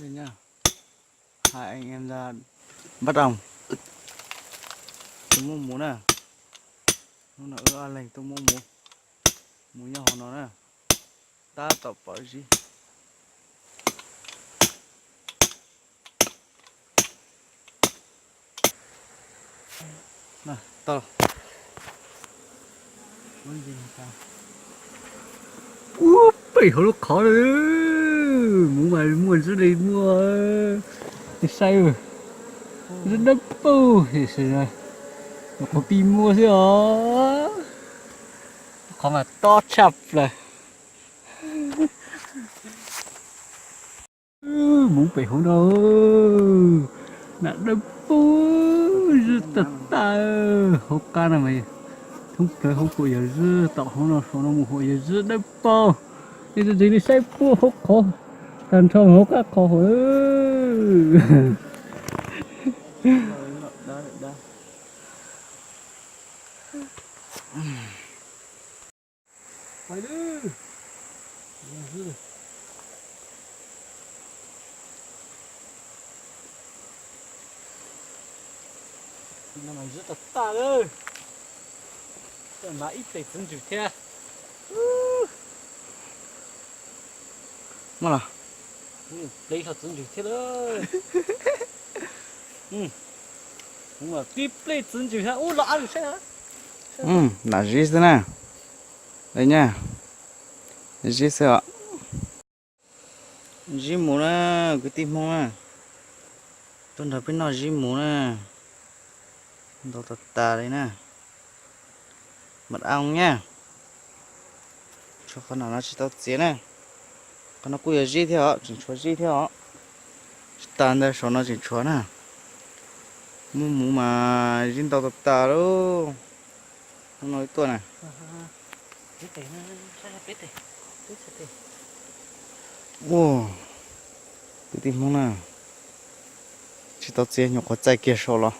Đây nhá, hai anh em ra bắt ong. Tôi mua mũ nè, nó ưa lành tôi mua mũ, mũ nhau nó nè, ta tập bảo gì? Nè, to. Muốn gì sao? Bị hổ lúc khó rồi, muốn mày muốn xuống đi mua cái say rồi, rất đắt bù, thì sao rồi? Nó có pin mua chứ hả? Khó mà to chập rồi. Muốn bị hổ đâu, nãy đắt bù, rất tật ta, hổ cá này mày. Không tới không có giờ dư tạo không nó số nó một hồi giờ dư đấy bao bây giờ đi xây phố hốc khó cần cho hốc các khó phải đi nó mày rất là ta ơi mà ít phải chân chịu thế mà là đây thật chân chịu thế đấy mà tiếp lấy chân chịu thế ô lạ được thế là gì thế nè đây nha gì sợ gì muốn à cái tim không à tôi đã biết nói gì muốn à đồ thật tà đấy nè mật ong nha cho con nào nó chỉ tao chế này con nó cùi ở gì thế hả chỉ cho gì thế hả tan đây số nó chỉ cho nè mua mũ mà riêng tao tập tà đâu không nói tuần này wow cái tim không nè chỉ tao chế nhóc có chạy kia số lo